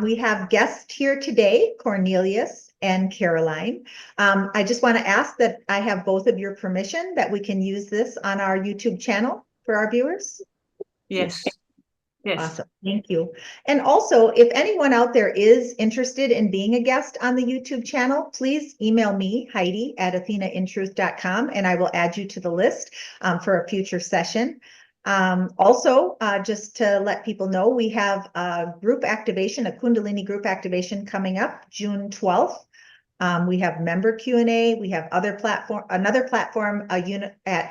We have guests here today, Cornelius and Caroline. I just want to ask that I have both of your permission that we can use this on our YouTube channel for our viewers. Yes. Yes. Awesome. Thank you. And also, if anyone out there is interested in being a guest on the YouTube channel, please email me, Heidi, at athenaintruth.com, and I will add you to the list for a future session. Also, just to let people know, we have a group activation, a Kundalini group activation coming up June 12th. We have member Q&A. We have another platform at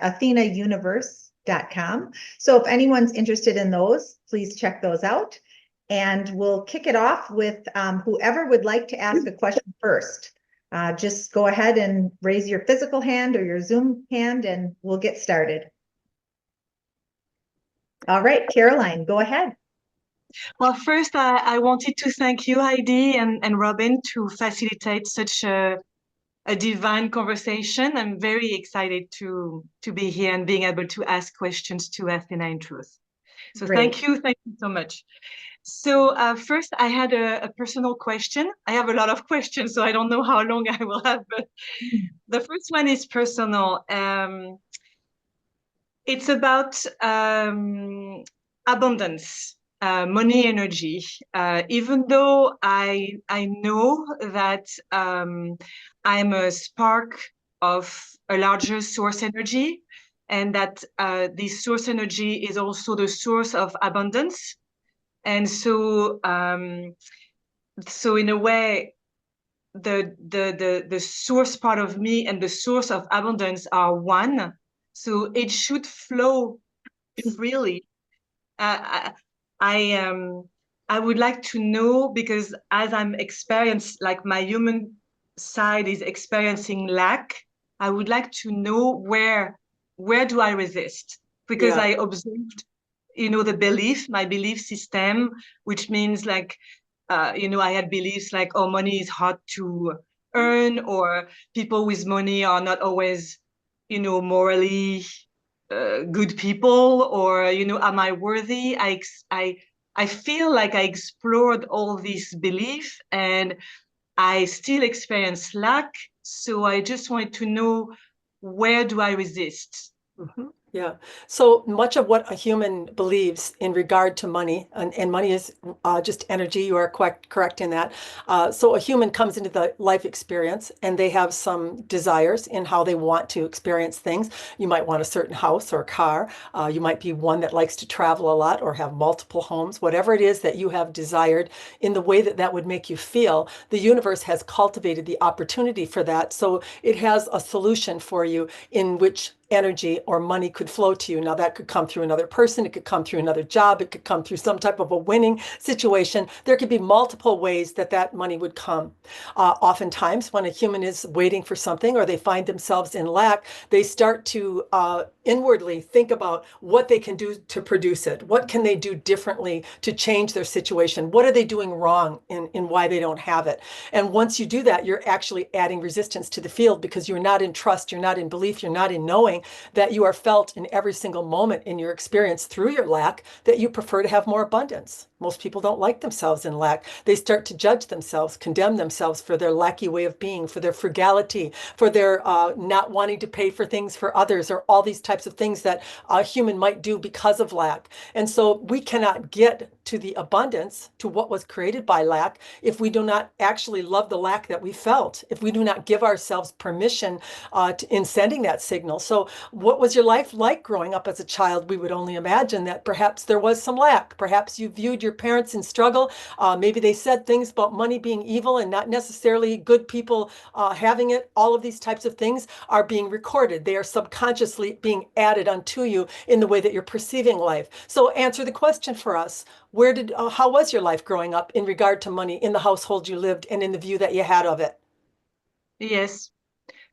athenauniverse.com. So if anyone's interested in those, please check those out. And we'll kick it off with whoever would like to ask a question first. Just go ahead and raise your physical hand or your Zoom hand, and we'll get started. All right, Caroline, go ahead. Well, first, I wanted to thank you, Heidi and Robin, to facilitate such a divine conversation. I'm very excited to be here and being able to ask questions to Athena in Truth. So Great. thank you so much. So first, I had a personal question. I have a lot of questions, so I don't know how long I will have, but the first one is personal. It's about abundance, money, energy. Even though I know that I'm a spark of a larger source energy, and that this source energy is also the source of abundance. And so, so in a way, the source part of me and the source of abundance are one. So it should flow freely. I would like to know, because as I'm like my human side is experiencing lack, I would like to know where do I resist? Because I observed, my belief system, which means like, I had beliefs like, oh, money is hard to earn, or people with money are not always, morally good people, or, am I worthy? I feel like I explored all these beliefs and I still experience lack. So I just wanted to know, where do I resist? Mm-hmm. Yeah. So much of what a human believes in regard to money, and money is just energy, you are correct in that. So a human comes into the life experience and they have some desires in how they want to experience things. You might want a certain house or car. You might be one that likes to travel a lot or have multiple homes. Whatever it is that you have desired in the way that that would make you feel, the universe has cultivated the opportunity for that. So it has a solution for you in which energy or money could flow to you. Now that could come through another person, it could come through another job, it could come through some type of a winning situation. There could be multiple ways that that money would come. Oftentimes when a human is waiting for something or they find themselves in lack, they start to inwardly think about what they can do to produce it. What can they do differently to change their situation? What are they doing wrong in why they don't have it? And once you do that, you're actually adding resistance to the field, because you're not in trust, you're not in belief, you're not in knowing that you are felt in every single moment in your experience through your lack, that you prefer to have more abundance. Most people don't like themselves in lack. They start to judge themselves, condemn themselves for their lacky way of being, for their frugality, for their not wanting to pay for things for others, or all these types of things that a human might do because of lack. And so we cannot get to the abundance, to what was created by lack, if we do not actually love the lack that we felt, if we do not give ourselves permission in sending that signal. So what was your life like growing up as a child? We would only imagine that perhaps there was some lack. Perhaps you viewed your parents in struggle. Maybe they said things about money being evil and not necessarily good people having it. All of these types of things are being recorded. They are subconsciously being added unto you in the way that you're perceiving life. So answer the question for us. How was your life growing up in regard to money in the household you lived and in the view that you had of it? Yes,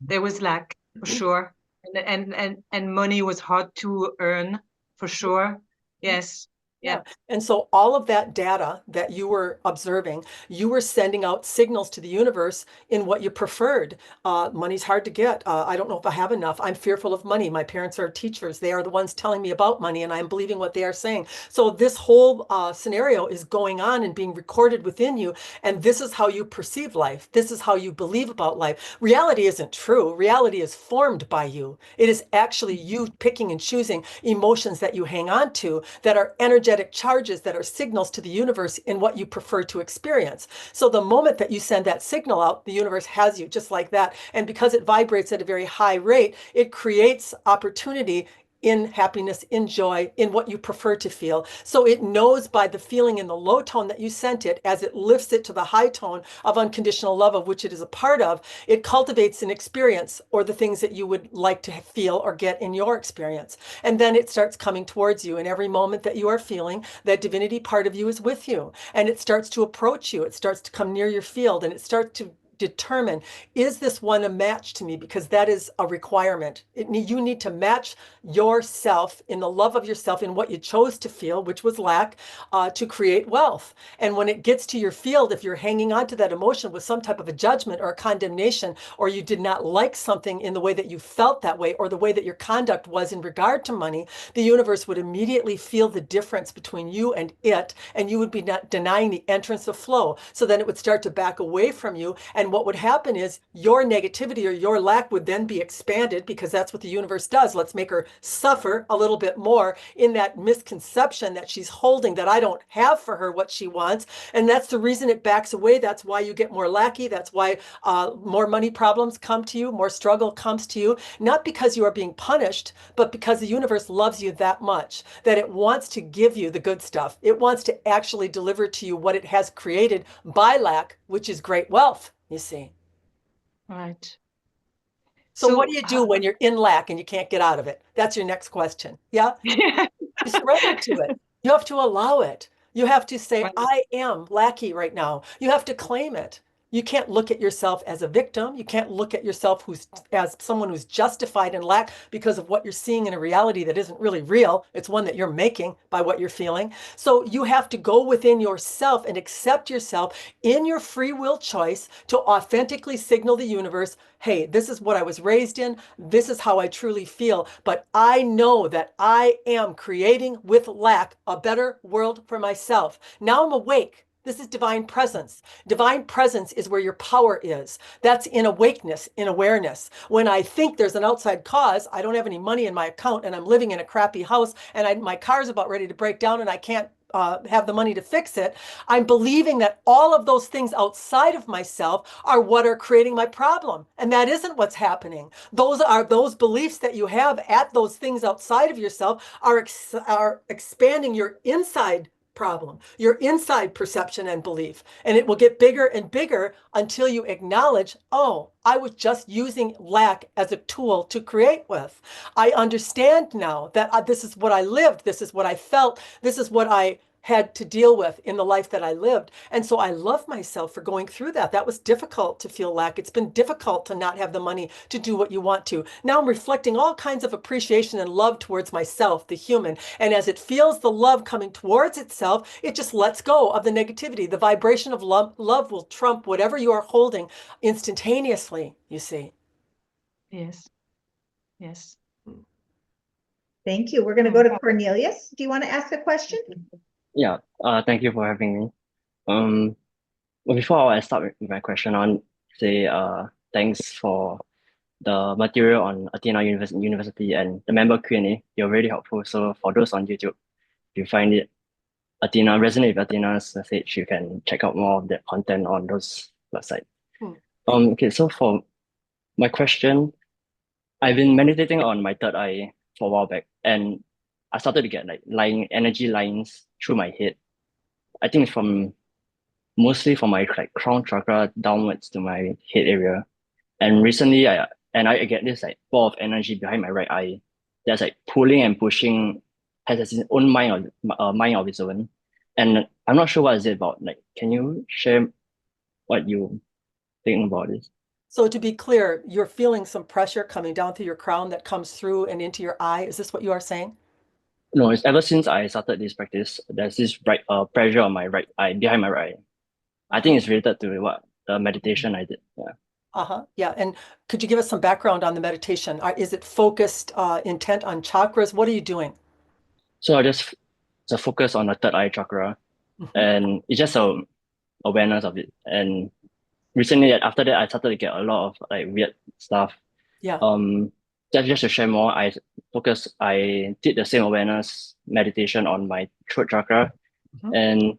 there was lack, for sure. And money was hard to earn, for sure. Yes. Yeah. And so all of that data that you were observing, you were sending out signals to the universe in what you preferred. Money's hard to get. I don't know if I have enough. I'm fearful of money. My parents are teachers. They are the ones telling me about money, and I'm believing what they are saying. So this whole scenario is going on and being recorded within you. And this is how you perceive life. This is how you believe about life. Reality isn't true. Reality is formed by you. It is actually you picking and choosing emotions that you hang on to that are energetic charges, that are signals to the universe in what you prefer to experience. So the moment that you send that signal out, the universe has you just like that. And because it vibrates at a very high rate, it creates opportunity in happiness, in joy, in what you prefer to feel. So it knows by the feeling in the low tone that you sent it, as it lifts it to the high tone of unconditional love, of which it is a part of, it cultivates an experience or the things that you would like to feel or get in your experience. And then it starts coming towards you. In every moment that you are feeling, that divinity part of you is with you. And it starts to approach you. It starts to come near your field, and it starts to determine, is this one a match to me? Because that is a requirement. You need to match yourself in the love of yourself, in what you chose to feel, which was lack, to create wealth. And when it gets to your field, if you're hanging on to that emotion with some type of a judgment or a condemnation, or you did not like something in the way that you felt that way, or the way that your conduct was in regard to money, the universe would immediately feel the difference between you and it, and you would be not denying the entrance of flow. So then it would start to back away from you. And what would happen is your negativity or your lack would then be expanded, because that's what the universe does. Let's make her suffer a little bit more in that misconception that she's holding, that I don't have for her what she wants. And that's the reason it backs away. That's why you get more lackey. That's why more money problems come to you, more struggle comes to you, not because you are being punished, but because the universe loves you that much, that it wants to give you the good stuff. It wants to actually deliver to you what it has created by lack, which is great wealth, you see. Right. So what do you do when you're in lack and you can't get out of it? That's your next question. Yeah? Yeah. You surrender to it. You have to allow it. You have to say, Right. I am lackey right now. You have to claim it. You can't look at yourself as a victim. You can't look at yourself as someone who's justified in lack because of what you're seeing in a reality that isn't really real. It's one that you're making by what you're feeling. So you have to go within yourself and accept yourself in your free will choice to authentically signal the universe, hey, this is what I was raised in. This is how I truly feel. But I know that I am creating with lack a better world for myself. Now I'm awake. This is divine presence. Divine presence is where your power is. That's in awakeness, in awareness. When I think there's an outside cause, I don't have any money in my account, and I'm living in a crappy house, and my car's about ready to break down, and I can't have the money to fix it, I'm believing that all of those things outside of myself are what are creating my problem. And that isn't what's happening. Those beliefs that you have at those things outside of yourself are expanding your inside problem, your inside perception and belief. And it will get bigger and bigger until you acknowledge, oh, I was just using lack as a tool to create with. I understand now that this is what I lived. This is what I felt. This is what I had to deal with in the life that I lived. And so I love myself for going through that. That was difficult to feel lack. It's been difficult to not have the money to do what you want to. Now I'm reflecting all kinds of appreciation and love towards myself, the human. And as it feels the love coming towards itself, it just lets go of the negativity. The vibration of love will trump whatever you are holding instantaneously, you see. Yes. Yes. Thank you. We're going to go to Cornelius. Do you want to ask a question? Yeah, thank you for having me. Well, before I start with my question, I want to say thanks for the material on Athena University and the member Q&A. You're really helpful. So for those on YouTube, if you find it resonate with Athena's message, you can check out more of that content on those websites. Okay, so for my question, I've been meditating on my third eye for a while back, and I started to get like energy lines through my head. I think from mostly from my like crown chakra downwards to my head area. And recently I get this like ball of energy behind my right eye that's like pulling and pushing, has its own mind of its own. And I'm not sure what is it about. Like, can you share what you think about this? So to be clear, you're feeling some pressure coming down through your crown that comes through and into your eye. Is this what you are saying? No, it's ever since I started this practice, there's this pressure on my right eye, behind my right eye. I think it's related to what the meditation I did. Yeah. Yeah. And could you give us some background on the meditation? Is it focused, intent on chakras? What are you doing? So I just focus on the third eye chakra, Mhm. and it's just a awareness of it. And recently, after that, I started to get a lot of like weird stuff. Yeah. Um, just to share more, I did the same awareness meditation on my throat chakra, Mhm. and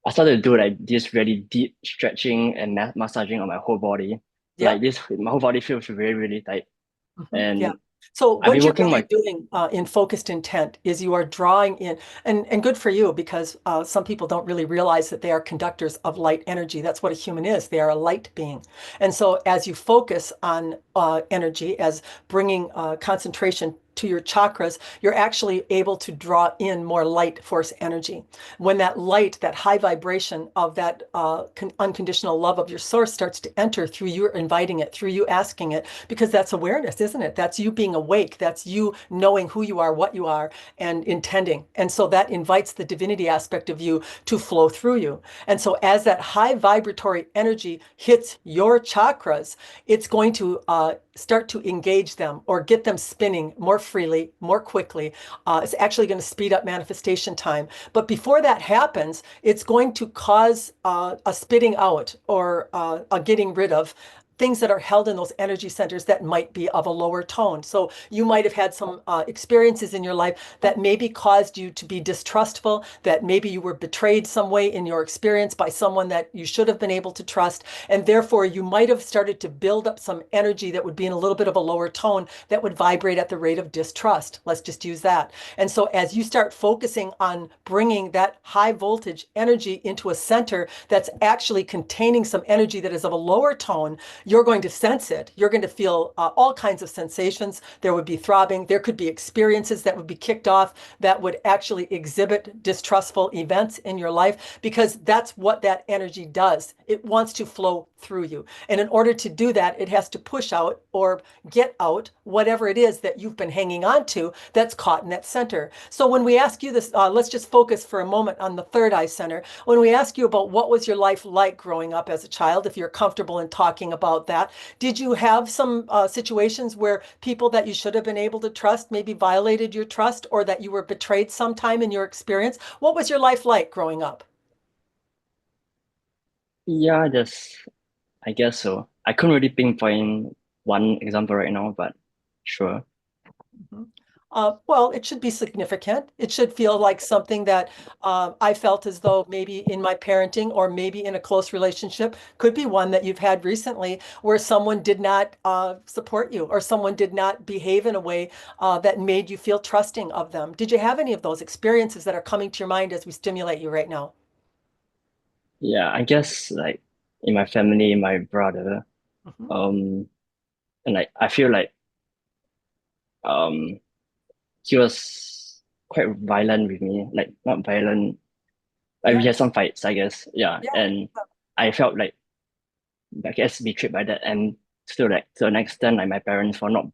I started to do like this really deep stretching and massaging on my whole body. Yeah. Like this, my whole body feels really, really tight. Yeah. And So I've what been you're working really my, doing in focused intent is you are drawing in, and good for you because some people don't really realize that they are conductors of light energy. That's what a human is. They are a light being. And so as you focus on energy, as bringing concentration to your chakras, you're actually able to draw in more light force energy. When that light, that high vibration of that unconditional love of your source starts to enter through you inviting it, through you asking it, because that's awareness, isn't it? That's you being awake. That's you knowing who you are, what you are, and intending. And so that invites the divinity aspect of you to flow through you. And so as that high vibratory energy hits your chakras, it's going to start to engage them or get them spinning more freely, more quickly. It's actually going to speed up manifestation time. But before that happens, it's going to cause a spitting out or a getting rid of things that are held in those energy centers that might be of a lower tone. So you might have had some experiences in your life that maybe caused you to be distrustful, that maybe you were betrayed some way in your experience by someone that you should have been able to trust. And therefore, you might have started to build up some energy that would be in a little bit of a lower tone that would vibrate at the rate of distrust. Let's just use that. And so as you start focusing on bringing that high voltage energy into a center that's actually containing some energy that is of a lower tone, you're going to sense it. You're going to feel all kinds of sensations. There would be throbbing. There could be experiences that would be kicked off that would actually exhibit distrustful events in your life, because that's what that energy does. It wants to flow through you. And in order to do that, it has to push out or get out whatever it is that you've been hanging on to that's caught in that center. So when we ask you this, let's just focus for a moment on the third eye center. When we ask you about what was your life like growing up as a child, if you're comfortable in talking about that, did you have some situations where people that you should have been able to trust maybe violated your trust, or that you were betrayed sometime in your experience? What was your life like growing up? yeah, I guess so. I couldn't really pinpoint one example right now, but sure. Mhm. Well, it should be significant. It should feel like something that I felt as though maybe in my parenting or maybe in a close relationship, could be one that you've had recently where someone did not support you or someone did not behave in a way that made you feel trusting of them. Did you have any of those experiences that are coming to your mind as we stimulate you right now? Yeah, I guess like in my family, my brother, Mhm. um, and like I feel like um he was quite violent with me, like not violent. Like we Yeah. had some fights, I guess. Yeah, Yeah. and I felt like I guess betrayed by that, and still like to an extent, like my parents for not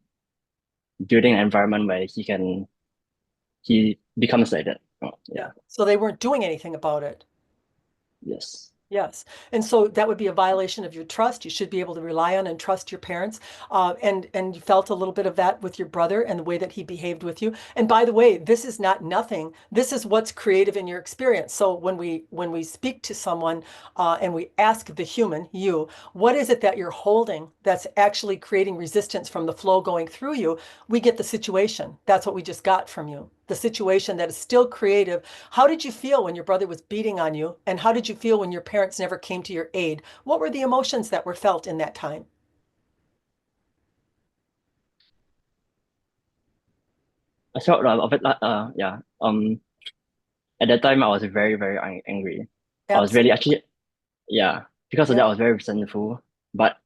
building an environment where he becomes like that. Oh, Yeah. yeah. So they weren't doing anything about it. Yes. Yes. And so that would be a violation of your trust. You should be able to rely on and trust your parents. And you felt a little bit of that with your brother and the way that he behaved with you. And by the way, this is not nothing. This is what's creative in your experience. So when we speak to someone and we ask the human, you, what is it that you're holding that's actually creating resistance from the flow going through you? We get the situation. That's what we just got from you. The situation that is still creative. How did you feel when your brother was beating on you? And how did you feel when your parents never came to your aid? What were the emotions that were felt in that time? I felt a bit like yeah. At that time I was very, very angry. I was really Absolutely. actually, yeah, because of Yeah. that I was very resentful. But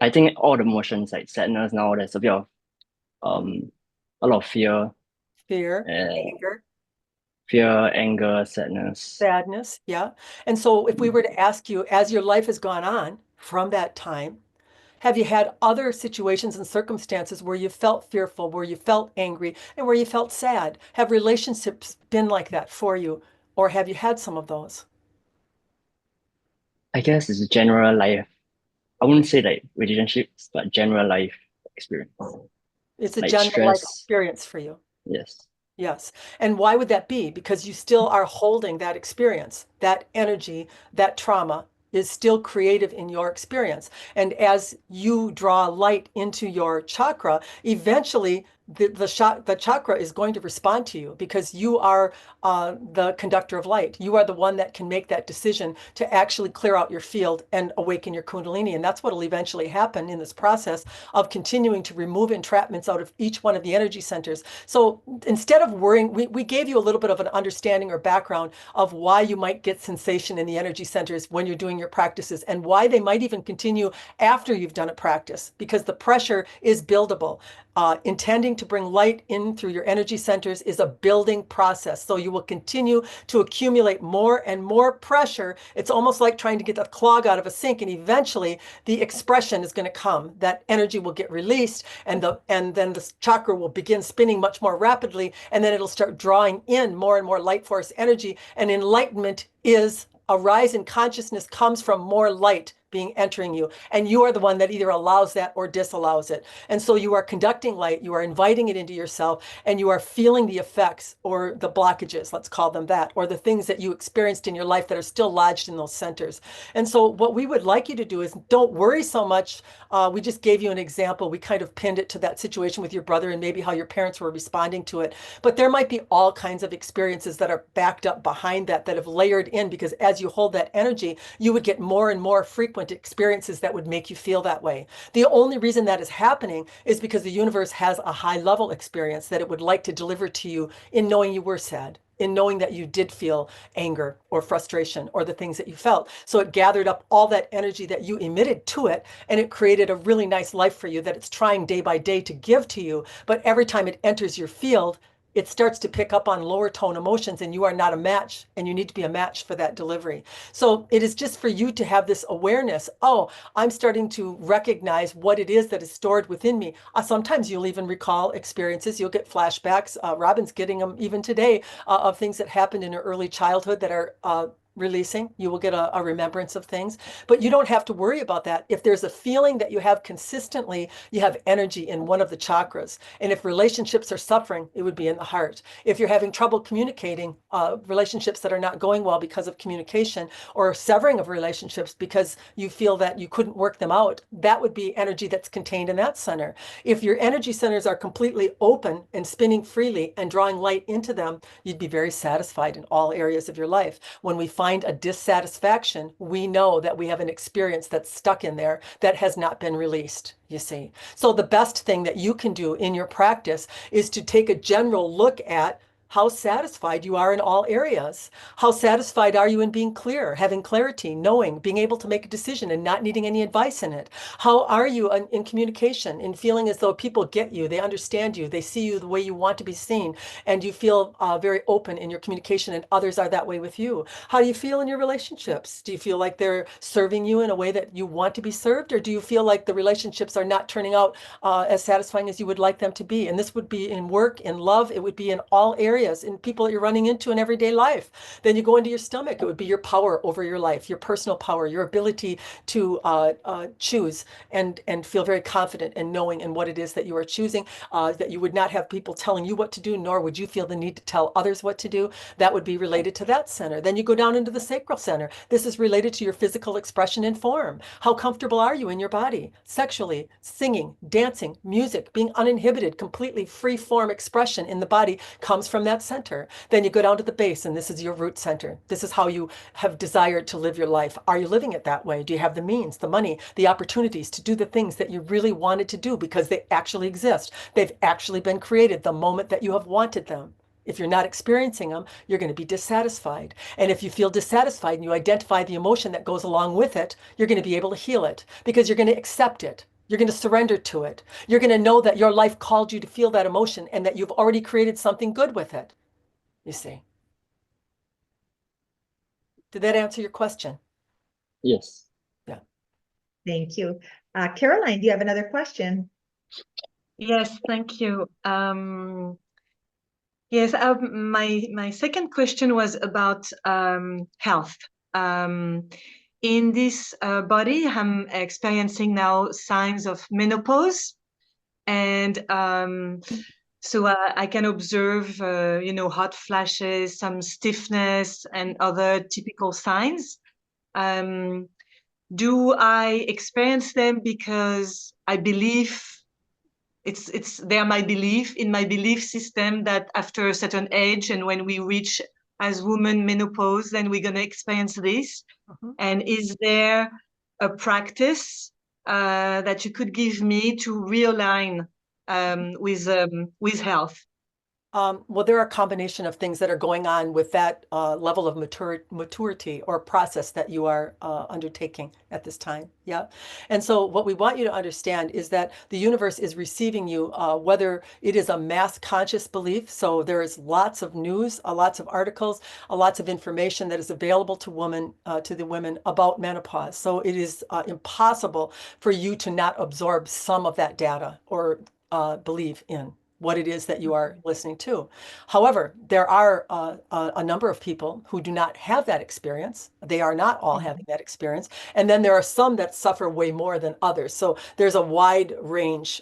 I think all the emotions like sadness now there's a bit of um a lot of Fear, and anger, fear, anger, sadness. sadness. Yeah. And so if we were to ask you, as your life has gone on from that time, Have you had other situations and circumstances where you felt fearful, where you felt angry, and where you felt sad? Have relationships been like that for you, or have you had some of those? I guess it's a general life. I wouldn't say like relationships, but general life experience. It's a Like general life stress. experience for you. Yes. Yes. And why would that be? Because you still are holding that experience, that energy, that trauma is still creative in your experience. And as you draw light into your chakra, eventually the chakra is going to respond to you because you are the conductor of light. You are the one that can make that decision to actually clear out your field and awaken your Kundalini. And that's what will eventually happen in this process of continuing to remove entrapments out of each one of the energy centers. So instead of worrying, we gave you a little bit of an understanding or background of why you might get sensation in the energy centers when you're doing your practices and why they might even continue after you've done a practice, because the pressure is buildable. Intending to bring light in through your energy centers is a building process. So you will continue to accumulate more and more pressure. It's almost like trying to get a clog out of a sink, and eventually the expression is going to come. That energy will get released, and then the chakra will begin spinning much more rapidly, and then it'll start drawing in more and more light force energy. And enlightenment is a rise in consciousness comes from more light being entering you, and you are the one that either allows that or disallows it. And so you are conducting light, you are inviting it into yourself, and you are feeling the effects or the blockages, let's call them that, or the things that you experienced in your life that are still lodged in those centers. And so what we would like you to do is don't worry so much. We just gave you an example. We kind of pinned it to that situation with your brother and maybe how your parents were responding to it. But there might be all kinds of experiences that are backed up behind that have layered in, because as you hold that energy, you would get more and more frequent experiences that would make you feel that way. The only reason that is happening is because the universe has a high level experience that it would like to deliver to you in knowing you were sad, in knowing that you did feel anger or frustration or the things that you felt. So it gathered up all that energy that you emitted to it, and it created a really nice life for you that it's trying day by day to give to you. But every time it enters your field, it starts to pick up on lower tone emotions, and you are not a match, and you need to be a match for that delivery. So it is just for you to have this awareness. Oh, I'm starting to recognize what it is that is stored within me. Sometimes you'll even recall experiences. You'll get flashbacks. Robin's getting them even today of things that happened in her early childhood that are releasing. You will get a remembrance of things, but you don't have to worry about that. If there's a feeling that you have consistently, you have energy in one of the chakras. And if relationships are suffering, it would be in the heart. If you're having trouble communicating, relationships that are not going well because of communication, or severing of relationships because you feel that you couldn't work them out, that would be energy that's contained in that center. If your energy centers are completely open and spinning freely and drawing light into them, you'd be very satisfied in all areas of your life. When we find a dissatisfaction, we know that we have an experience that's stuck in there that has not been released, you see. So the best thing that you can do in your practice is to take a general look at how satisfied you are in all areas. How satisfied are you in being clear, having clarity, knowing, being able to make a decision and not needing any advice in it? How are you in communication, in feeling as though people get you, they understand you, they see you the way you want to be seen, and you feel very open in your communication, and others are that way with you? How do you feel in your relationships? Do you feel like they're serving you in a way that you want to be served, or do you feel like the relationships are not turning out as satisfying as you would like them to be? And this would be in work, in love, it would be in all areas, in people that you're running into in everyday life. Then you go into your stomach, it would be your power over your life, your personal power, your ability to choose and feel very confident in knowing in what it is that you are choosing, that you would not have people telling you what to do, nor would you feel the need to tell others what to do. That would be related to that center. Then you go down into the sacral center. This is related to your physical expression and form. How comfortable are you in your body, sexually, singing, dancing, music, being uninhibited, completely free form expression in the body comes from that center. Then you go down to the base, and this is your root center. This is how you have desired to live your life. Are you living it that way? Do you have the means, the money, the opportunities to do the things that you really wanted to do because they actually exist? They've actually been created the moment that you have wanted them. If you're not experiencing them, you're going to be dissatisfied. And if you feel dissatisfied and you identify the emotion that goes along with it, you're going to be able to heal it because you're going to accept it. You're going to surrender to it. You're going to know that your life called you to feel that emotion and that you've already created something good with it. You see. Did that answer your question? Yes. Yeah. Thank you. Caroline, do you have another question? Yes, thank you. Yes, my second question was about health. In this body, I'm experiencing now signs of menopause, and so I can observe, hot flashes, some stiffness, and other typical signs. Do I experience them because I believe they're my belief in my belief system that after a certain age and when we reach as women menopause, then we're gonna experience this? Mhm. And is there a practice that you could give me to realign with health? Well, there are a combination of things that are going on with that level of maturity or process that you are undertaking at this time. Yeah. And so, what we want you to understand is that the universe is receiving you, whether it is a mass conscious belief. So, there is lots of news, lots of articles, lots of information that is available to the women about menopause. So, it is impossible for you to not absorb some of that data or believe in what it is that you are listening to. However, there are a number of people who do not have that experience. They are not all having that experience. And then there are some that suffer way more than others. So there's a wide range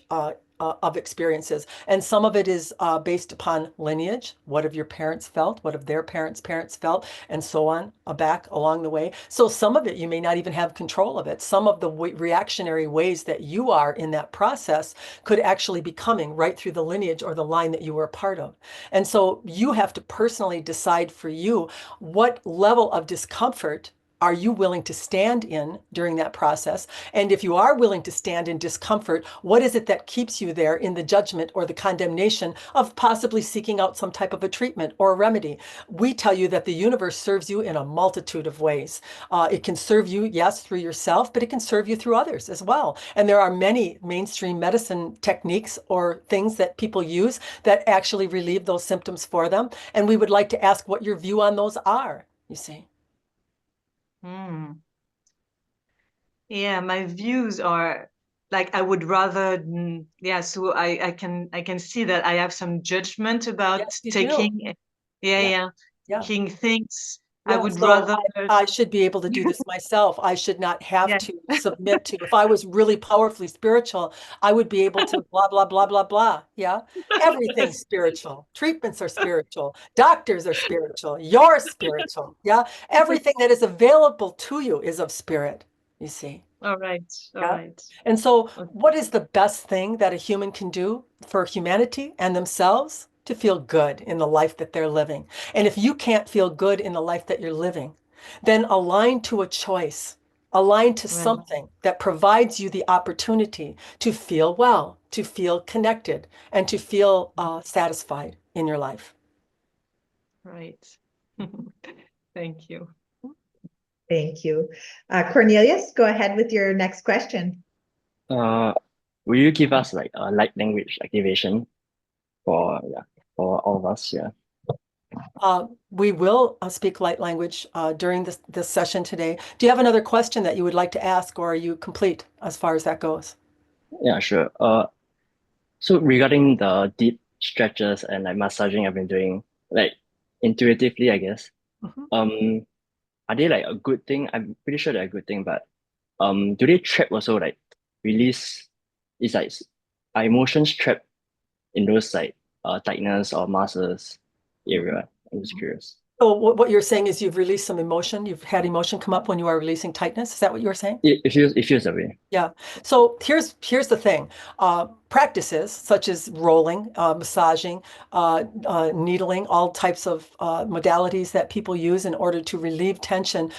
of experiences. And some of it is based upon lineage. What have your parents felt? What have their parents' parents felt? And so on back along the way. So some of it, you may not even have control of it. Some of the reactionary ways that you are in that process could actually be coming right through the lineage or the line that you were a part of. And so you have to personally decide for you what level of discomfort are you willing to stand in during that process? And if you are willing to stand in discomfort, what is it that keeps you there in the judgment or the condemnation of possibly seeking out some type of a treatment or a remedy? We tell you that the universe serves you in a multitude of ways. It can serve you, yes, through yourself, but it can serve you through others as well. And there are many mainstream medicine techniques or things that people use that actually relieve those symptoms for them. And we would like to ask what your view on those are, you see. Hmm. Yeah, my views are like I would rather, yeah, so I can see that I have some judgment about Yes, you do. taking, yeah, Yeah, yeah, yeah. taking things. I Yeah, would so rather, I should be able to do this myself. I should not have yeah, to submit to. If I was really powerfully spiritual, I would be able to blah, blah, blah, blah, blah. Yeah. Everything's spiritual. Treatments are spiritual. Doctors are spiritual. You're spiritual. Yeah. Everything that is available to you is of spirit, you see. all right, all Yeah. right. And so, Okay. what is the best thing that a human can do for humanity and themselves? To feel good in the life that they're living. And if you can't feel good in the life that you're living, then align to a choice, align to Right, something that provides you the opportunity to feel well, to feel connected, and to feel satisfied in your life. right. Thank you. Thank you. Cornelius, go ahead with your next question. Will you give us like a light language activation for all of us? Yeah. We will speak light language during this session today. Do you have another question that you would like to ask, or are you complete as far as that goes? Yeah, sure. So regarding the deep stretches and like massaging I've been doing, like intuitively, I guess, Mhm. um, are they like a good thing? I'm pretty sure they're a good thing, but do they trap also like release? It's like are emotions trapped in those like tightness or muscles area? I'm just curious. So what you're saying is you've released some emotion. You've had emotion come up when you are releasing tightness. Is that what you were saying? It feels that way. Yeah. So here's the thing. Practices such as rolling, massaging, needling, all types of modalities that people use in order to relieve tension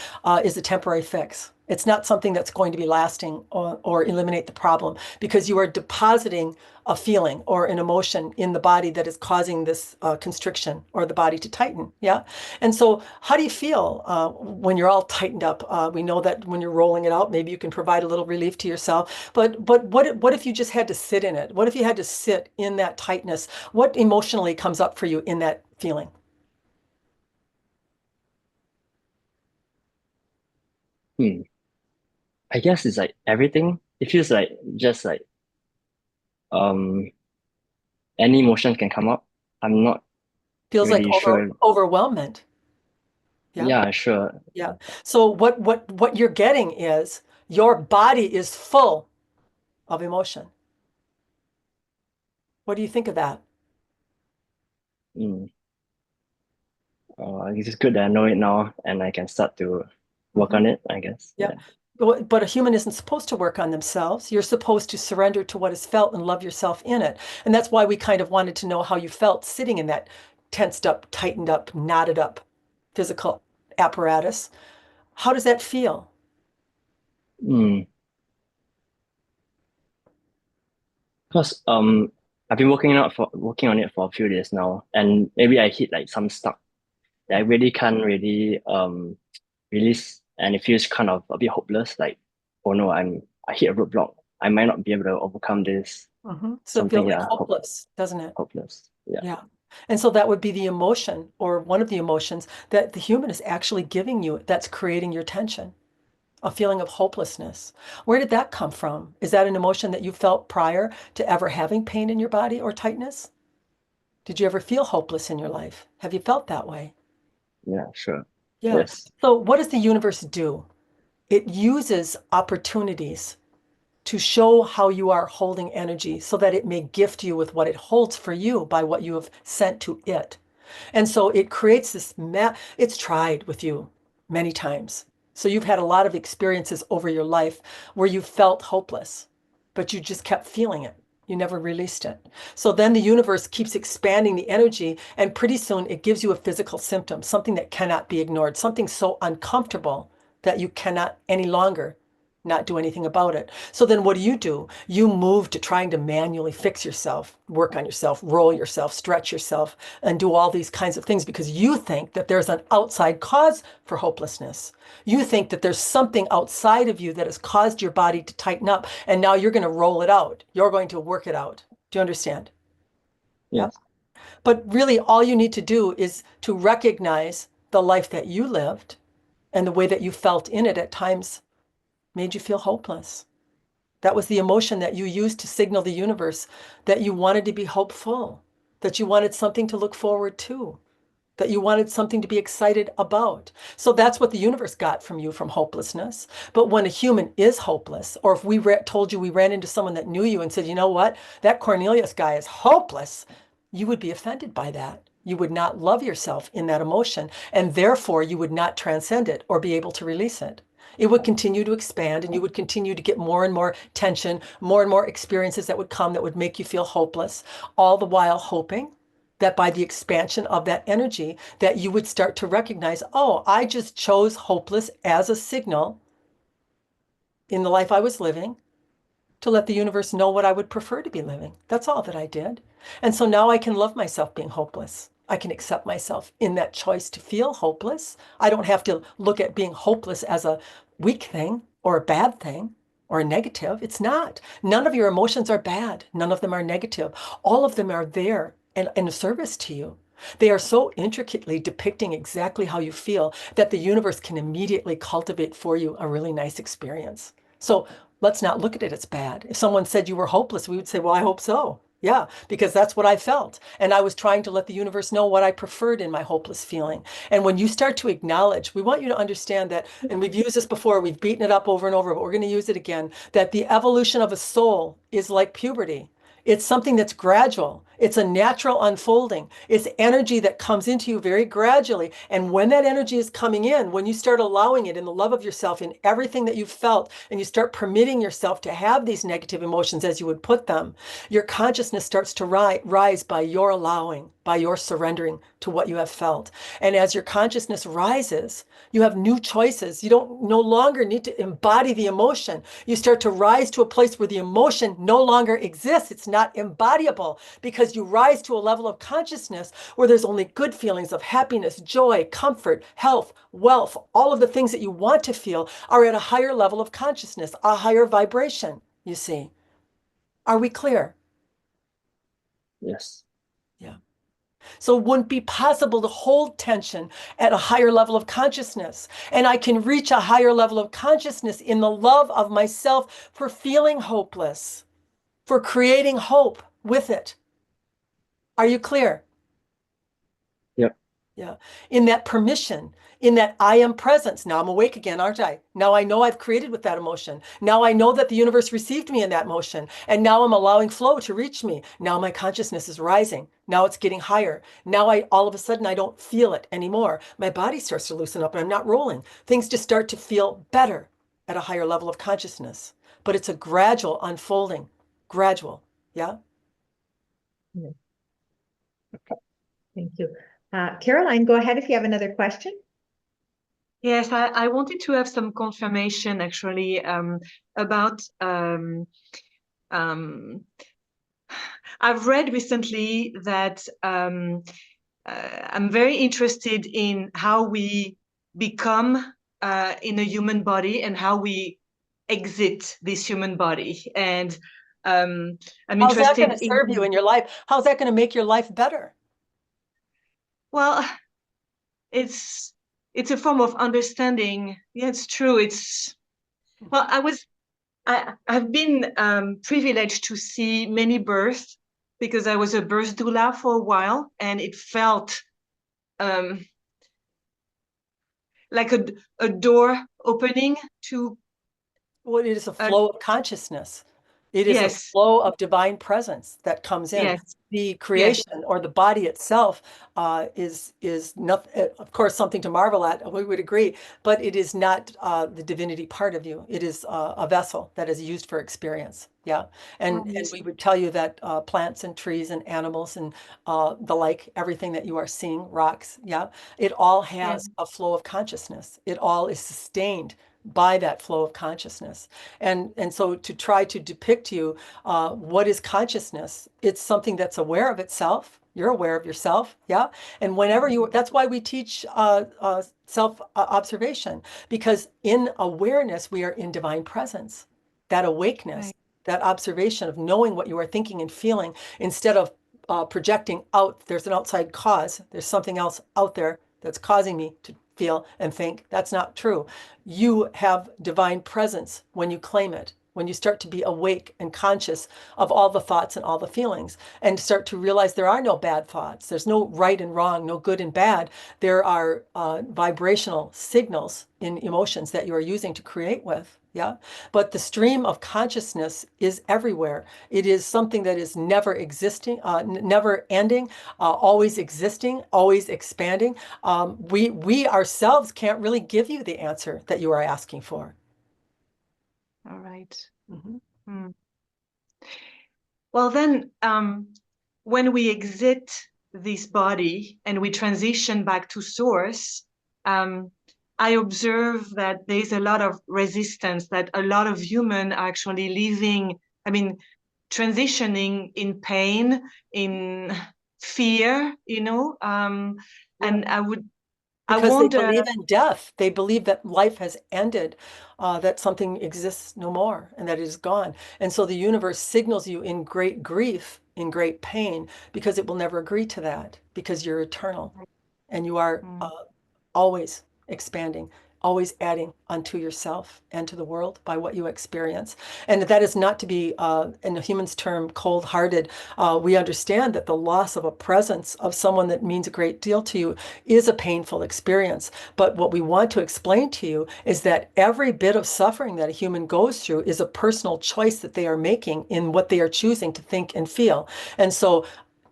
is a temporary fix. It's not something that's going to be lasting or eliminate the problem because you are depositing a feeling or an emotion in the body that is causing this constriction or the body to tighten. Yeah. And so, how do you feel when you're all tightened up? We know that when you're rolling it out, maybe you can provide a little relief to yourself. But what if you just had to sit in it? What if you had to sit in that tightness? What emotionally comes up for you in that feeling? Hmm. I guess it's like everything. It feels like just like um any emotion can come up. I'm not Feels like really sure. overwhelmment. Yeah. Yeah, sure. Yeah. So what you're getting is your body is full of emotion. What do you think of that? Mm. It's good that I know it now and I can start to work Mhm. on it, I guess. Yeah. Yeah. But a human isn't supposed to work on themselves. You're supposed to surrender to what is felt and love yourself in it. And that's why we kind of wanted to know how you felt sitting in that tensed up, tightened up, knotted up physical apparatus. How does that feel? Mm. Because I've been working on it for a few days now, and maybe I hit like some stuck that I really can't really release, and it feels kind of a bit hopeless. Like, oh no, I hit a roadblock. I might not be able to overcome this. So it Something, feels like yeah, hopeless, doesn't it? hopeless. Yeah. Yeah. And so that would be the emotion or one of the emotions that the human is actually giving you that's creating your tension, a feeling of hopelessness. Where did that come from? Is that an emotion that you felt prior to ever having pain in your body or tightness? Did you ever feel hopeless in your life? Have you felt that way? Yeah, sure. Yeah. Yes. So what does the universe do? It uses opportunities to show how you are holding energy so that it may gift you with what it holds for you by what you have sent to it. And so it creates this it's tried with you many times. So you've had a lot of experiences over your life where you felt hopeless, but you just kept feeling it. You never released it. So then the universe keeps expanding the energy, and pretty soon it gives you a physical symptom, something that cannot be ignored, something so uncomfortable that you cannot any longer not do anything about it. So then what do? You move to trying to manually fix yourself, work on yourself, roll yourself, stretch yourself, and do all these kinds of things because you think that there's an outside cause for hopelessness. You think that there's something outside of you that has caused your body to tighten up, and now you're going to roll it out. You're going to work it out. Do you understand? Yep. Yes. But really, all you need to do is to recognize the life that you lived and the way that you felt in it at times made you feel hopeless. That was the emotion that you used to signal the universe that you wanted to be hopeful, that you wanted something to look forward to, that you wanted something to be excited about. So that's what the universe got from you from hopelessness. But when a human is hopeless, or if we told you we ran into someone that knew you and said, you know what, that Cornelius guy is hopeless, you would be offended by that. You would not love yourself in that emotion, and therefore you would not transcend it or be able to release it. It would continue to expand, and you would continue to get more and more tension, more and more experiences that would come that would make you feel hopeless, all the while hoping that by the expansion of that energy that you would start to recognize, oh, I just chose hopeless as a signal in the life I was living to let the universe know what I would prefer to be living. That's all that I did. And so now I can love myself being hopeless. I can accept myself in that choice to feel hopeless. I don't have to look at being hopeless as a weak thing or a bad thing or a negative. It's not. None of your emotions are bad. None of them are negative. All of them are there and in service to you. They are so intricately depicting exactly how you feel that the universe can immediately cultivate for you a really nice experience. So let's not look at it as bad. If someone said you were hopeless, we would say, well, I hope so. Yeah, because that's what I felt. And I was trying to let the universe know what I preferred in my hopeless feeling. And when you start to acknowledge, we want you to understand that, and we've used this before, we've beaten it up over and over, but we're going to use it again, that the evolution of a soul is like puberty. It's something that's gradual. It's a natural unfolding. It's energy that comes into you very gradually. And when that energy is coming in, when you start allowing it in the love of yourself, in everything that you've felt, and you start permitting yourself to have these negative emotions as you would put them, your consciousness starts to rise by your allowing, by your surrendering to what you have felt. And as your consciousness rises, you have new choices. You don't no longer need to embody the emotion. You start to rise to a place where the emotion no longer exists. It's not embodiable because you rise to a level of consciousness where there's only good feelings of happiness, joy, comfort, health, wealth. All of the things that you want to feel are at a higher level of consciousness, a higher vibration, you see. Are we clear? Yes. Yeah. So it wouldn't be possible to hold tension at a higher level of consciousness. And I can reach a higher level of consciousness in the love of myself for feeling hopeless, for creating hope with it. Are you clear? Yep. Yeah. In that permission, in that I am presence. Now I'm awake again, aren't I? Now I know I've created with that emotion. Now I know that the universe received me in that motion. And now I'm allowing flow to reach me. Now my consciousness is rising. Now it's getting higher. Now all of a sudden I don't feel it anymore. My body starts to loosen up and I'm not rolling. Things just start to feel better at a higher level of consciousness. But it's a gradual unfolding. Gradual. Yeah. Yeah. Thank you. Caroline, go ahead if you have another question. Yes, I wanted to have some confirmation actually about I've read recently that I'm very interested in how we become in a human body and how we exit this human body. And I'm How's that going interested to serve you in your life? How's that going to make your life better? Well, it's a form of understanding. Yeah, it's true. Well, I've been privileged to see many births because I was a birth doula for a while, and it felt like a door opening to. Well, it is a flow of consciousness. It is a Yes, flow of divine presence that comes in. yes, The yes, creation or the body itself is not, of course, something to marvel at. We would agree, but it is not the divinity part of you. It is a vessel that is used for experience. Yeah, and right. we would tell you that plants and trees and animals and the like, everything that you are seeing, rocks, yeah, it all Yeah, has a flow of consciousness. It all is sustained by that flow of consciousness. And so to try to depict you what is consciousness, it's something that's aware of itself. You're aware of yourself, yeah. And whenever you, that's why we teach self observation, because in awareness we are in divine presence. That awakeness, right. that observation of knowing what you are thinking and feeling, instead of projecting out. There's an outside cause. There's something else out there that's causing me to feel and think. That's not true. You have divine presence when you claim it, when you start to be awake and conscious of all the thoughts and all the feelings, and start to realize there are no bad thoughts. There's no right and wrong, no good and bad. There are vibrational signals in emotions that you are using to create with. Yeah. But the stream of consciousness is everywhere. It is something that is never existing, never ending, always existing, always expanding. We ourselves can't really give you the answer that you are asking for. All right. Mhm. Hmm. Well, then, when we exit this body and we transition back to source, I observe that there's a lot of resistance, that a lot of humans are actually living, transitioning in pain, in fear, and I Because they wonder, believe in death. They believe that life has ended, that something exists no more, and that it is gone. And so the universe signals you in great grief, in great pain, because it will never agree to that, because you're eternal and you are mm, always expanding, always adding unto yourself and to the world by what you experience. And that is not to be, in a human's term, cold-hearted. We understand that the loss of a presence of someone that means a great deal to you is a painful experience. But what we want to explain to you is that every bit of suffering that a human goes through is a personal choice that they are making in what they are choosing to think and feel. And so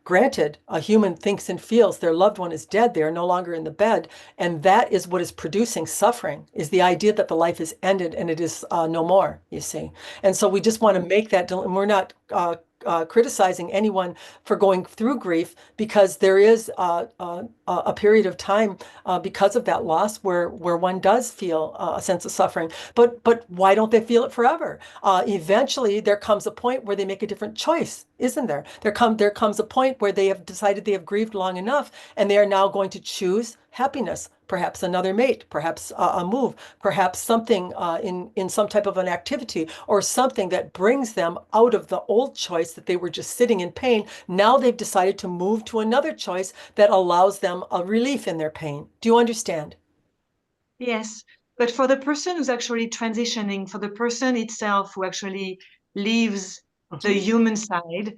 granted, a human thinks and feels their loved one is dead, they are no longer in the bed, and that is what is producing suffering, is the idea that the life is ended and it is no more, you see. And so we just want to make that, and we're not criticizing anyone for going through grief, because there is a period of time because of that loss where one does feel a sense of suffering. But why don't they feel it forever? Eventually, there comes a point where they make a different choice, isn't there? There comes a point where they have decided they have grieved long enough, and they are now going to choose happiness, perhaps another mate, perhaps a move, perhaps something in some type of an activity, or something that brings them out of the old choice that they were just sitting in pain. Now they've decided to move to another choice that allows them a relief in their pain. Do you understand? Yes, but for the person who's actually transitioning, for the person itself who actually leaves the human side,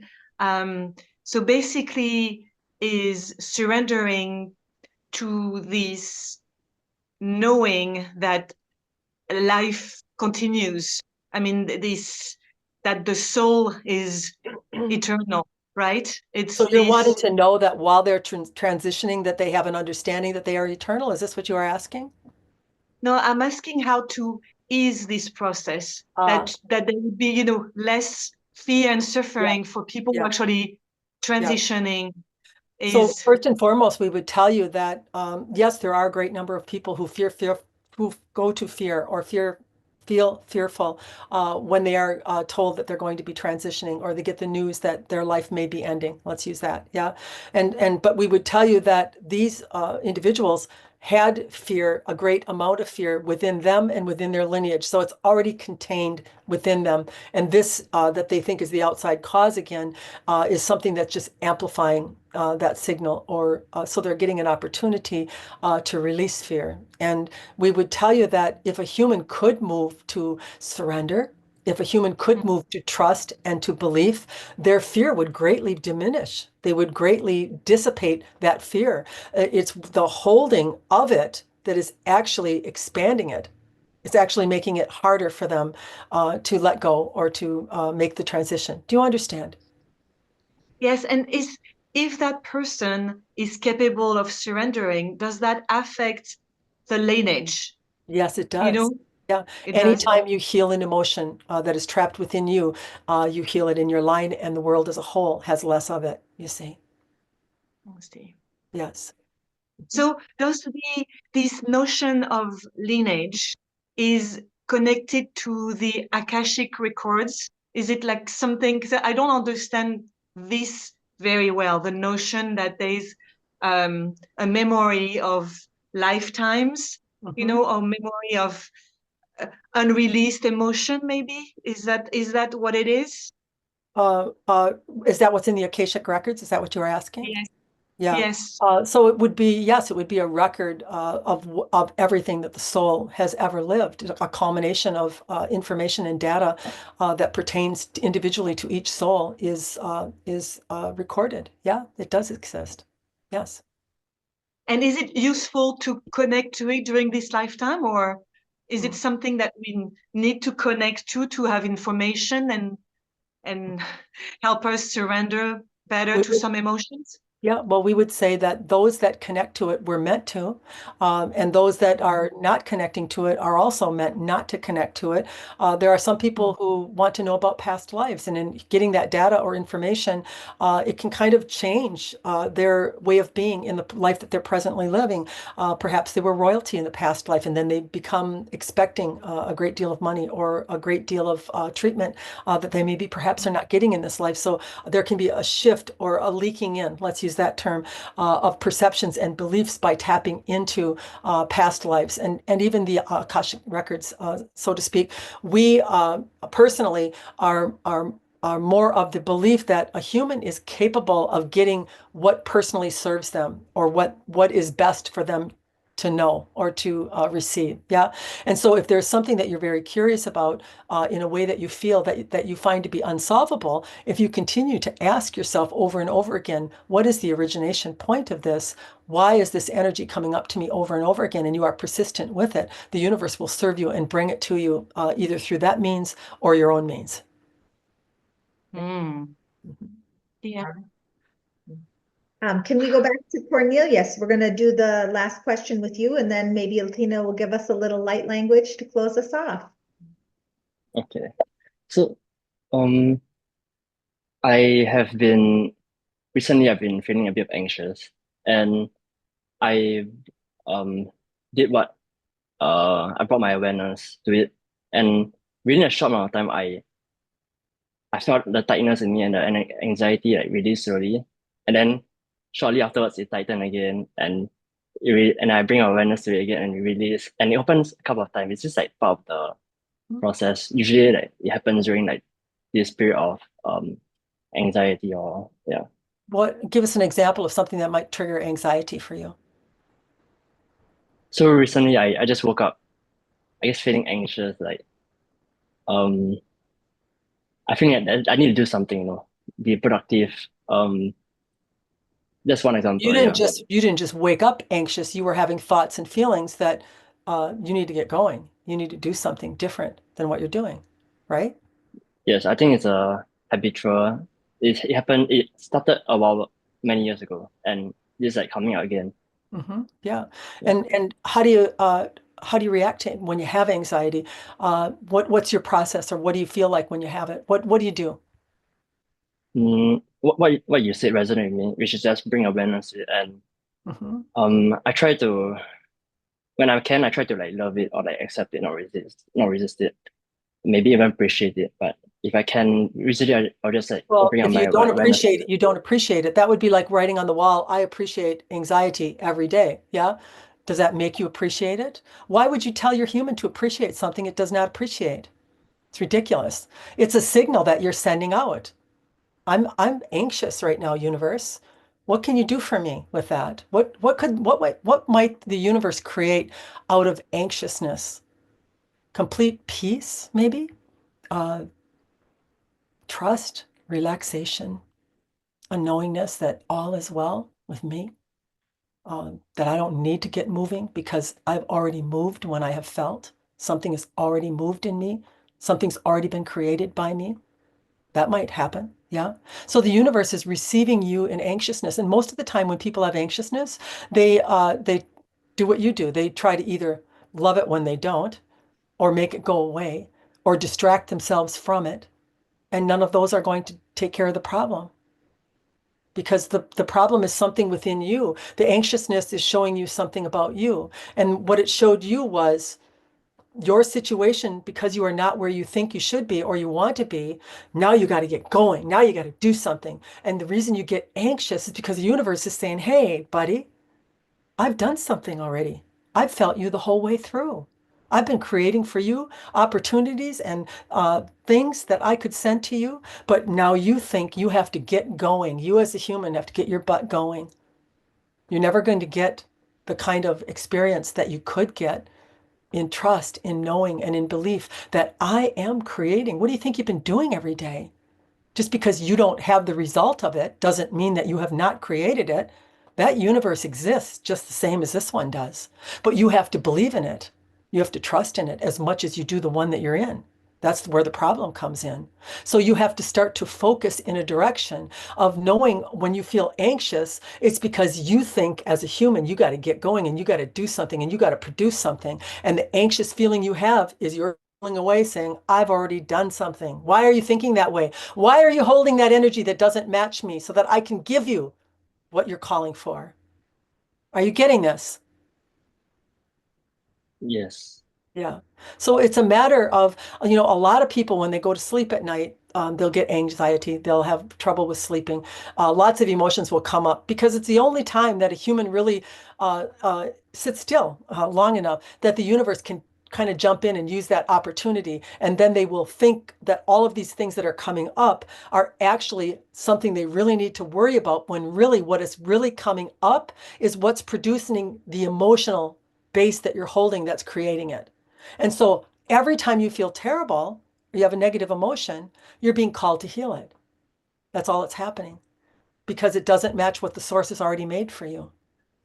so basically is surrendering to this knowing that life continues. I mean, this that the soul is eternal, right? It's So you're wanting this. to know that while they're transitioning, that they have an understanding that they are eternal. Is this what you are asking? No, I'm asking how to ease this process, that there would be, less fear and Yeah, suffering for people who yeah, actually yeah. transitioning So is. first and foremost, we would tell you that yes, there are a great number of people who who go to fear or feel fearful when they are told that they're going to be transitioning, or they get the news that their life may be ending. Let's use that, yeah. But we would tell you that these individuals had fear, a great amount of fear within them and within their lineage. So it's already contained within them. And this that they think is the outside cause again is something that's just amplifying that signal, or so they're getting an opportunity to release fear. And we would tell you that if a human could move to surrender, if a human could move to trust and to belief, their fear would greatly diminish. They would greatly dissipate that fear. It's the holding of it that is actually expanding it. It's actually making it harder for them to let go or to make the transition. Do you understand? Yes, and is if that person is capable of surrendering, does that affect the lineage? Yes, it You does. know, Yeah. it does. Anytime you heal an emotion that is trapped within you, you heal it in your line, and the world as a whole has less of it, you see. Honestly. Yes. So this notion of lineage is connected to the Akashic records. Is it like something? 'Cause I don't understand this very well. The notion that there's a memory of lifetimes, Mhm. or memory of unreleased emotion. Maybe is that what it is? Uh, uh, is that what's in the Akashic records? Is that what you were asking? Yes. Yeah. Yes. So it would be, yes, it would be a record of everything that the soul has ever lived, a culmination of information and data that pertains individually to each soul is recorded. Yeah, it does exist. Yes. And is it useful to connect to it during this lifetime, or is it Mm. something that we need to connect to have information and help us surrender better We to would some emotions? Yeah, well, we would say that those that connect to it were meant to, and those that are not connecting to it are also meant not to connect to it. There are some people who want to know about past lives, and in getting that data or information, it can kind of change their way of being in the life that they're presently living. Perhaps they were royalty in the past life, and then they become expecting a great deal of money or a great deal of treatment that they maybe perhaps are not getting in this life. So there can be a shift or a leaking in, let's use that term, of perceptions and beliefs by tapping into past lives and even the Akashic records, so to speak. We personally are more of the belief that a human is capable of getting what personally serves them, or what is best for them to know or to receive. Yeah. And so if there's something that you're very curious about in a way that you feel that you find to be unsolvable, if you continue to ask yourself over and over again, what is the origination point of this? Why is this energy coming up to me over and over again? And you are persistent with it, the universe will serve you and bring it to you either through that means or your own means. Mm. Yeah. Can we go back to Cornelius? We're going to do the last question with you, and then maybe Athena will give us a little light language to close us off. Okay. So, um, I have been recently I've been feeling a bit anxious, and I um did what I brought my awareness to it, and within a short amount of time, I felt the tightness in me and the anxiety like really slowly, and then shortly afterwards it tightened again, and and I bring awareness to it again and release, and it opens a couple of times. It's just like part of the process. Usually, like it happens during like this period of anxiety or yeah. Give us an example of something that might trigger anxiety for you. So recently, I just woke up, I guess, feeling anxious. Like um, I think that I need to do something, be productive. That's one example. Yeah. You didn't just wake up anxious. You were having thoughts and feelings that you need to get going. You need to do something different than what you're doing, right? Yes, I think it's a habitual. It happened. It started about many years ago, and it's like coming out again. Yeah. Yeah. And how do you react to it when you have anxiety? What's your process, or what do you feel like when you have it? What do you do? What you said resonated with me, which is just bring awareness to it, and Hmm. I try to, when I can, I try to like love it or like accept it, not resist it, maybe even appreciate it. But if I can resist it, I'll just like Well, bring if on you my don't awareness. appreciate it, you don't appreciate it. That would be like writing on the wall, I appreciate anxiety every day. Yeah. Does that make you appreciate it? Why would you tell your human to appreciate something it does not appreciate? It's ridiculous. It's a signal that you're sending out. I'm anxious right now, universe. What can you do for me with that? What might the universe create out of anxiousness? Complete peace, maybe? Uh, Trust, relaxation, a knowingness that all is well with me, that I don't need to get moving because I've already moved when I have felt. Something has already moved in me. Something's already been created by me. That might happen. Yeah. So the universe is receiving you in anxiousness. And most of the time when people have anxiousness, they do what you do. They try to either love it when they don't, or make it go away, or distract themselves from it. And none of those are going to take care of the problem, because the problem is something within you. The anxiousness is showing you something about you. And what it showed you was your situation, because you are not where you think you should be or you want to be. Now you got to get going. Now you got to do something. And the reason you get anxious is because the universe is saying, hey, buddy, I've done something already. I've felt you the whole way through. I've been creating for you opportunities and things that I could send to you, but now you think you have to get going. You as a human have to get your butt going. You're never going to get the kind of experience that you could get in trust, in knowing, and in belief that I am creating. What do you think you've been doing every day? Just because you don't have the result of it doesn't mean that you have not created it. That universe exists just the same as this one does. But you have to believe in it. You have to trust in it as much as you do the one that you're in. That's where the problem comes in. So you have to start to focus in a direction of knowing when you feel anxious, it's because you think as a human, you got to get going and you got to do something and you got to produce something. And the anxious feeling you have is you're pulling away saying, I've already done something. Why are you thinking that way? Why are you holding that energy that doesn't match me so that I can give you what you're calling for? Are you getting this? Yes. Yeah. So it's a matter of, a lot of people, when they go to sleep at night, they'll get anxiety. They'll have trouble with sleeping. Lots of emotions will come up because it's the only time that a human really sits still long enough that the universe can kind of jump in and use that opportunity. And then they will think that all of these things that are coming up are actually something they really need to worry about, when really what is really coming up is what's producing the emotional base that you're holding that's creating it. And so every time you feel terrible, or you have a negative emotion, you're being called to heal it. That's all that's happening, because it doesn't match what the source has already made for you.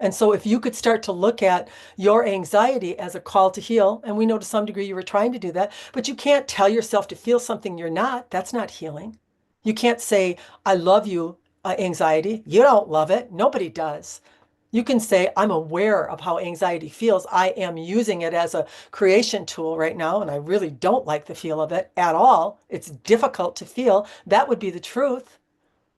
And so if you could start to look at your anxiety as a call to heal, and we know to some degree you were trying to do that, but you can't tell yourself to feel something you're not. That's not healing. You can't say, I love you, anxiety. You don't love it. Nobody does. You can say, I'm aware of how anxiety feels. I am using it as a creation tool right now, and I really don't like the feel of it at all. It's difficult to feel. That would be the truth.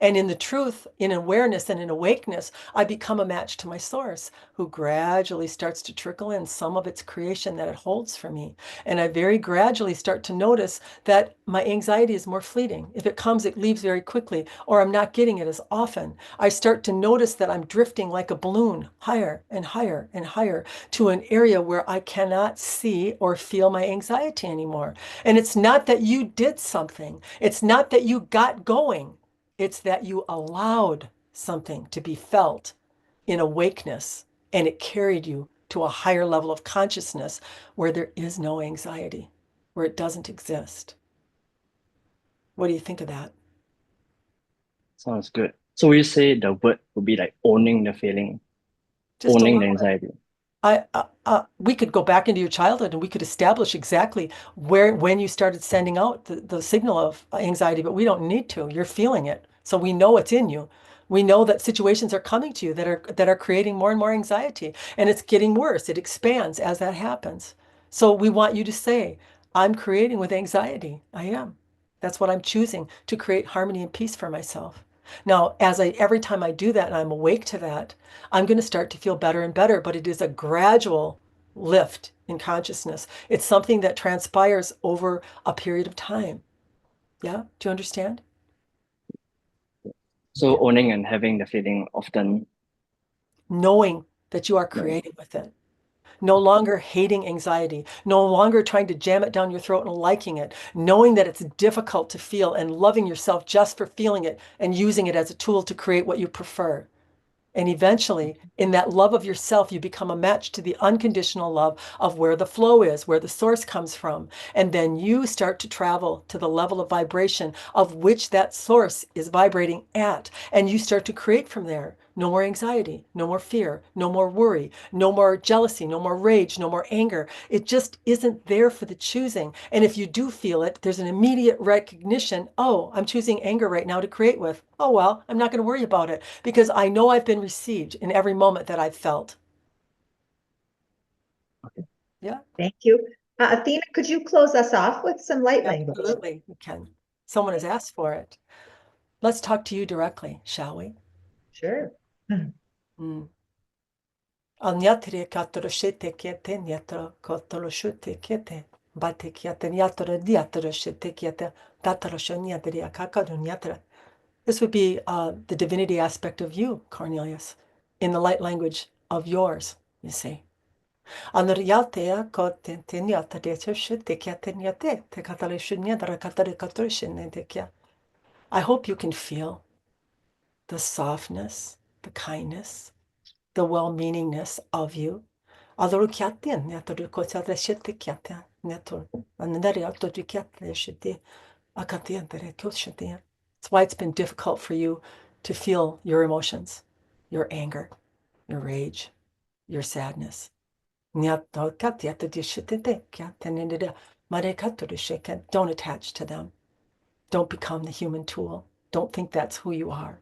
And in the truth, in awareness and in awakeness, I become a match to my source, who gradually starts to trickle in some of its creation that it holds for me. And I very gradually start to notice that my anxiety is more fleeting. If it comes, it leaves very quickly, or I'm not getting it as often. I start to notice that I'm drifting like a balloon higher and higher and higher to an area where I cannot see or feel my anxiety anymore. And it's not that you did something. It's not that you got going. It's that you allowed something to be felt in awakeness, and it carried you to a higher level of consciousness where there is no anxiety, where it doesn't exist. What do you think of that? Sounds good. So you say the word would be like owning the feeling, Just owning the allow it. anxiety. We could go back into your childhood and we could establish exactly when you started sending out the signal of anxiety, but we don't need to. You're feeling it. So we know it's in you. We know that situations are coming to you that are creating more and more anxiety, and it's getting worse. It expands as that happens. So we want you to say, I'm creating with anxiety. I am. That's what I'm choosing, to create harmony and peace for myself. Now, every time I do that and I'm awake to that, I'm going to start to feel better and better, but it is a gradual lift in consciousness. It's something that transpires over a period of time. Yeah? Do you understand? So owning and having the feeling often, Knowing that you are yeah. creating with it. No longer hating anxiety, no longer trying to jam it down your throat and liking it, knowing that it's difficult to feel and loving yourself just for feeling it and using it as a tool to create what you prefer. And eventually, in that love of yourself, you become a match to the unconditional love of where the flow is, where the source comes from. And then you start to travel to the level of vibration of which that source is vibrating at. And you start to create from there. No more anxiety, no more fear, no more worry, no more jealousy, no more rage, no more anger. It just isn't there for the choosing. And if you do feel it, there's an immediate recognition, oh, I'm choosing anger right now to create with. Oh, well, I'm not going to worry about it because I know I've been received in every moment that I've felt. Okay. Yeah, Thank you. Athena, could you close us off with some light language? absolutely. You can. Someone has asked for it. Let's talk to you directly, shall we? Sure. Mm. Anyatri katoro shete kete nyatro kotoro shute kete bate kiate nyatro diatro shete kiate tatro shonyatri akakado nyatra. This would be the divinity aspect of you, Cornelius, in the light language of yours, you see. Anriyatea kote tenyata de shute kiate nyate te katale shunyatra katare katore shinete kia. I hope you can feel the softness, the kindness, the well-meaningness of you. Adoro kiatin, netoro kochata shete kiata, netor, anandari auto kiata shete, akatiantere koshete. That's why it's been difficult for you to feel your emotions, your anger, your rage, your sadness. Don't attach to them. Don't become the human tool. Don't think that's who you are.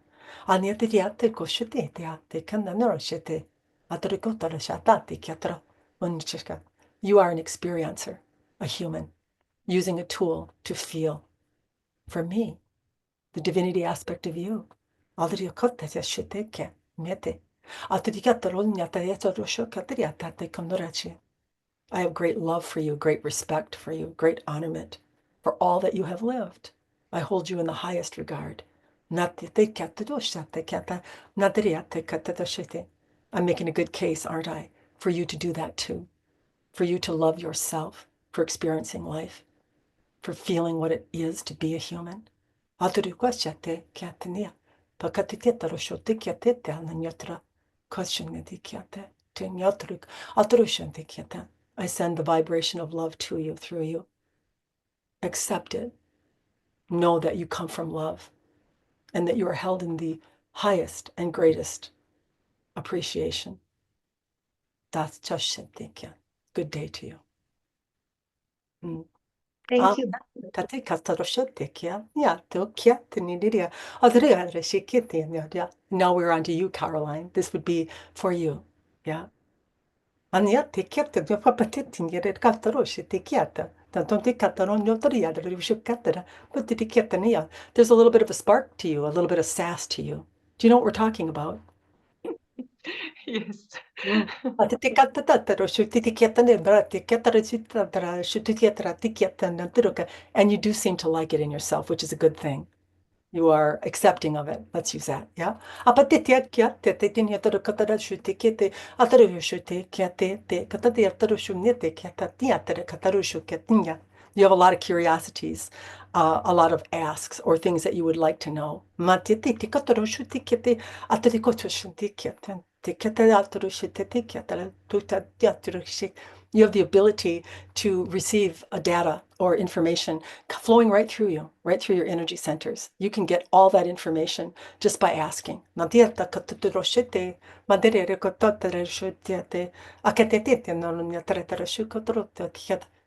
You are an experiencer, a human, using a tool to feel. For me, the divinity aspect of you. I have great love for you, great respect for you, great honorment for all that you have lived. I hold you in the highest regard. I'm making a good case, aren't I, for you to do that too, for you to love yourself, for experiencing life, for feeling what it is to be a human. I send the vibration of love to you, through you. Accept it. Know that you come from love and that you are held in the highest and greatest appreciation. That's just good day to you. Thank you. Now we're on to you, Caroline. This would be for you. Yeah. There's a little bit of a spark to you, a little bit of sass to you. Do you know what we're talking about? Yes. And you do seem to like it in yourself, which is a good thing. You are accepting of it. Let's use that. Yeah. You have a lot of curiosities, a lot of asks or things that you would like to know. You have the ability to receive a data or information flowing right through you, right through your energy centers. You can get all that information just by asking.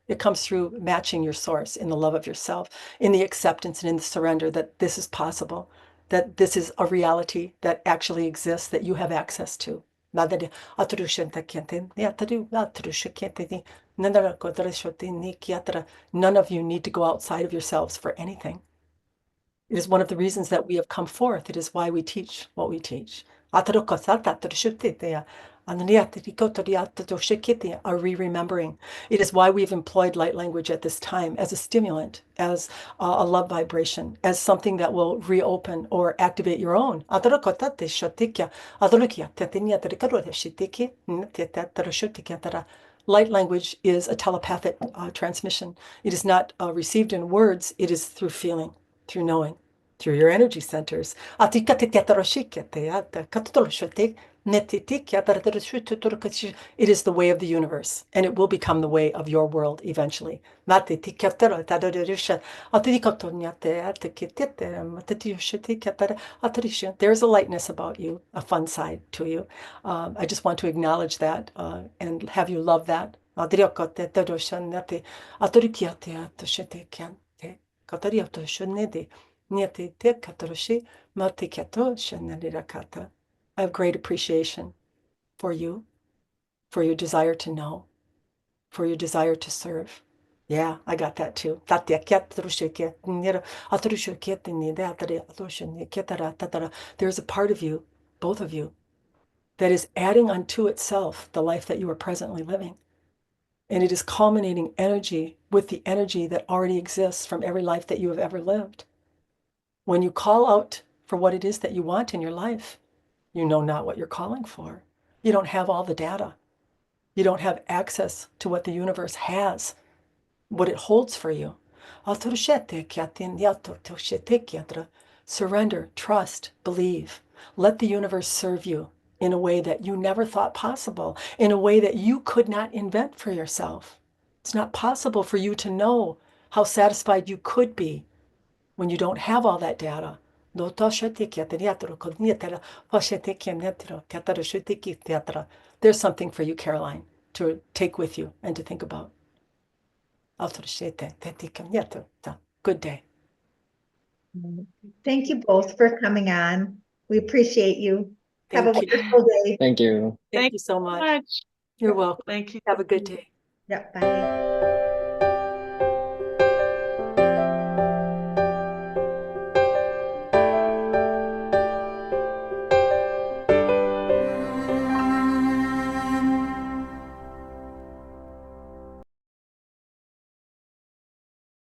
It comes through matching your source in the love of yourself, in the acceptance and in the surrender that this is possible, that this is a reality that actually exists, that you have access to. None of you need to go outside of yourselves for anything. It is one of the reasons that we have come forth. It is why we teach what we teach. A re-remembering. It is why we've employed light language at this time as a stimulant, as a love vibration, as something that will reopen or activate your own. Light language is a telepathic transmission. It is not received in words, it is through feeling, through knowing, through your energy centers. It is the way of the universe, and it will become the way of your world eventually. There's a lightness about you, a fun side to you. I just want to acknowledge that and have you love that. I have great appreciation for you, for your desire to know, for your desire to serve. Yeah, I got that too. There's a part of you, both of you, that is adding unto itself the life that you are presently living. And it is culminating energy with the energy that already exists from every life that you have ever lived. When you call out for what it is that you want in your life, you know not what you're calling for. You don't have all the data. You don't have access to what the universe has, what it holds for you. Surrender, trust, believe. Let the universe serve you in a way that you never thought possible, in a way that you could not invent for yourself. It's not possible for you to know how satisfied you could be when you don't have all that data. There's something for you, Caroline, to take with you and to think about. Good day. Thank you both for coming on. We appreciate you. Have a Thank you. wonderful day. Thank you. Thank you so much. You're welcome. Thank you. Have a good day. Yeah, bye.